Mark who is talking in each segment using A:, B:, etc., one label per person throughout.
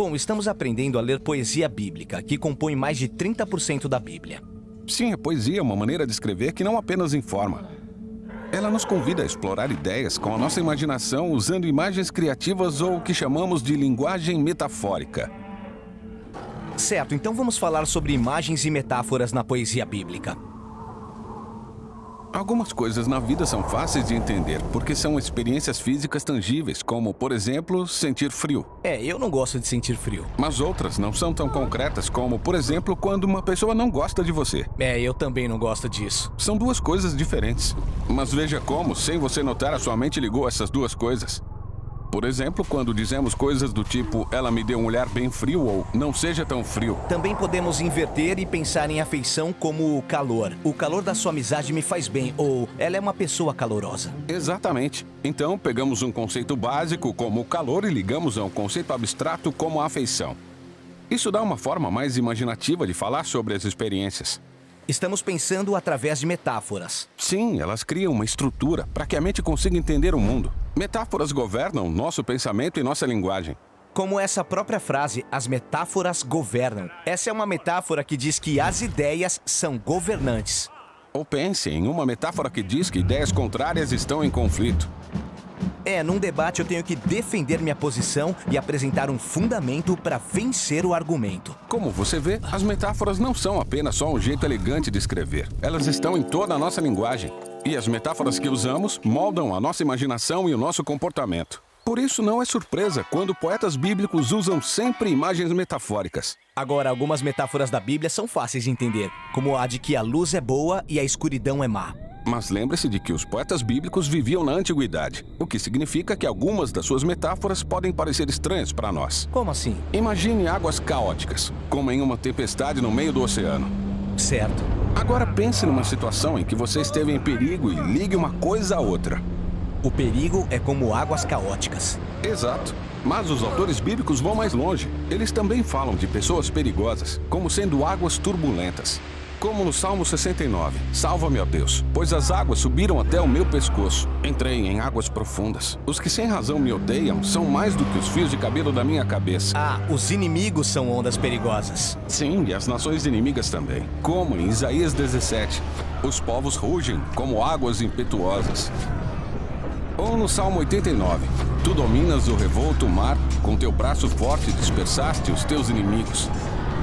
A: Bom, estamos aprendendo a ler poesia bíblica, que compõe mais de 30% da Bíblia.
B: Sim, a poesia é uma maneira de escrever que não apenas informa. Ela nos convida a explorar ideias com a nossa imaginação usando imagens criativas ou o que chamamos de linguagem metafórica.
A: Certo, então vamos falar sobre imagens e metáforas na poesia bíblica.
B: Algumas coisas na vida são fáceis de entender, porque são experiências físicas tangíveis, como, por exemplo, sentir frio.
A: Eu não gosto de sentir frio.
B: Mas outras não são tão concretas como, por exemplo, quando uma pessoa não gosta de você.
A: Eu também não gosto disso.
B: São duas coisas diferentes. Mas veja como, sem você notar, a sua mente ligou essas duas coisas. Por exemplo, quando dizemos coisas do tipo, ela me deu um olhar bem frio ou não seja tão frio.
A: Também podemos inverter e pensar em afeição como o calor. O calor da sua amizade me faz bem, ou ela é uma pessoa calorosa.
B: Exatamente. Então, pegamos um conceito básico como o calor e ligamos a um conceito abstrato como a afeição. Isso dá uma forma mais imaginativa de falar sobre as experiências.
A: Estamos pensando através de metáforas.
B: Sim, elas criam uma estrutura para que a mente consiga entender o mundo. Metáforas governam nosso pensamento e nossa linguagem.
A: Como essa própria frase, as metáforas governam. Essa é uma metáfora que diz que as ideias são governantes.
B: Ou pense em uma metáfora que diz que ideias contrárias estão em conflito.
A: Num debate eu tenho que defender minha posição e apresentar um fundamento para vencer o argumento.
B: Como você vê, as metáforas não são apenas só um jeito elegante de escrever. Elas estão em toda a nossa linguagem. E as metáforas que usamos moldam a nossa imaginação e o nosso comportamento. Por isso não é surpresa quando poetas bíblicos usam sempre imagens metafóricas.
A: Agora, algumas metáforas da Bíblia são fáceis de entender, como a de que a luz é boa e a escuridão é má.
B: Mas lembre-se de que os poetas bíblicos viviam na antiguidade, o que significa que algumas das suas metáforas podem parecer estranhas para nós.
A: Como assim?
B: Imagine águas caóticas, como em uma tempestade no meio do oceano.
A: Certo.
B: Agora pense numa situação em que você esteve em perigo e ligue uma coisa a outra.
A: O perigo é como águas caóticas.
B: Exato. Mas os autores bíblicos vão mais longe. Eles também falam de pessoas perigosas, como sendo águas turbulentas. Como no Salmo 69, salva-me, ó Deus, pois as águas subiram até o meu pescoço. Entrei em águas profundas. Os que sem razão me odeiam são mais do que os fios de cabelo da minha cabeça.
A: Os inimigos são ondas perigosas.
B: Sim, e as nações inimigas também. Como em Isaías 17, os povos rugem como águas impetuosas. Ou no Salmo 89, tu dominas o revolto mar, com teu braço forte dispersaste os teus inimigos.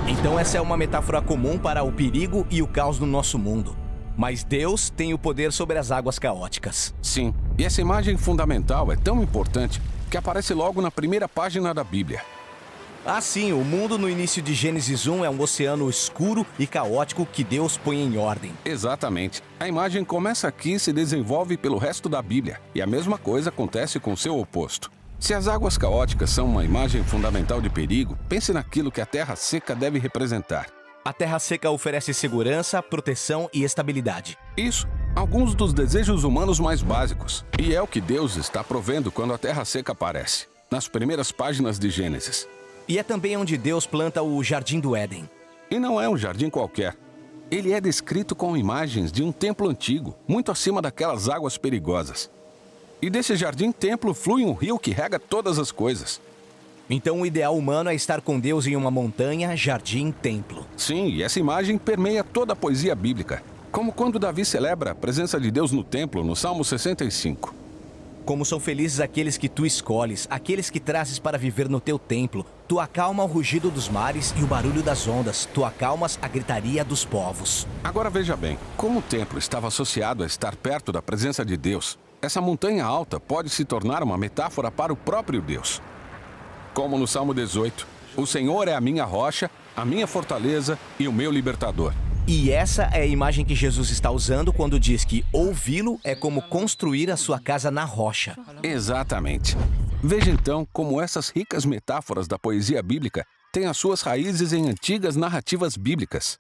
A: Então essa é uma metáfora comum para o perigo e o caos no nosso mundo. Mas Deus tem o poder sobre as águas caóticas.
B: Sim, e essa imagem fundamental é tão importante que aparece logo na primeira página da Bíblia.
A: Sim, o mundo no início de Gênesis 1 é um oceano escuro e caótico que Deus põe em ordem.
B: Exatamente. A imagem começa aqui e se desenvolve pelo resto da Bíblia, e a mesma coisa acontece com seu oposto. Se as águas caóticas são uma imagem fundamental de perigo, pense naquilo que a terra seca deve representar.
A: A terra seca oferece segurança, proteção e estabilidade.
B: Isso, alguns dos desejos humanos mais básicos. E é o que Deus está provendo quando a terra seca aparece, nas primeiras páginas de Gênesis.
A: E é também onde Deus planta o Jardim do Éden.
B: E não é um jardim qualquer. Ele é descrito com imagens de um templo antigo, muito acima daquelas águas perigosas. E desse jardim-templo flui um rio que rega todas as coisas.
A: Então o ideal humano é estar com Deus em uma montanha, jardim, templo.
B: Sim, e essa imagem permeia toda a poesia bíblica. Como quando Davi celebra a presença de Deus no templo, no Salmo 65.
A: Como são felizes aqueles que tu escolhes, aqueles que trazes para viver no teu templo. Tu acalma o rugido dos mares e o barulho das ondas. Tu acalmas a gritaria dos povos.
B: Agora veja bem, como o templo estava associado a estar perto da presença de Deus, essa montanha alta pode se tornar uma metáfora para o próprio Deus. Como no Salmo 18, o Senhor é a minha rocha, a minha fortaleza e o meu libertador.
A: E essa é a imagem que Jesus está usando quando diz que ouvi-lo é como construir a sua casa na rocha.
B: Exatamente. Veja então como essas ricas metáforas da poesia bíblica têm as suas raízes em antigas narrativas bíblicas.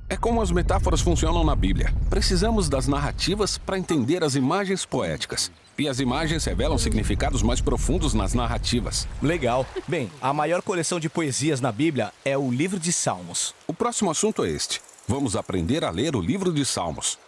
B: É como as metáforas funcionam na Bíblia. Precisamos das narrativas para entender as imagens poéticas. E as imagens revelam significados mais profundos nas narrativas.
A: Legal. Bem, a maior coleção de poesias na Bíblia é o Livro de Salmos.
B: O próximo assunto é este. Vamos aprender a ler o livro de Salmos.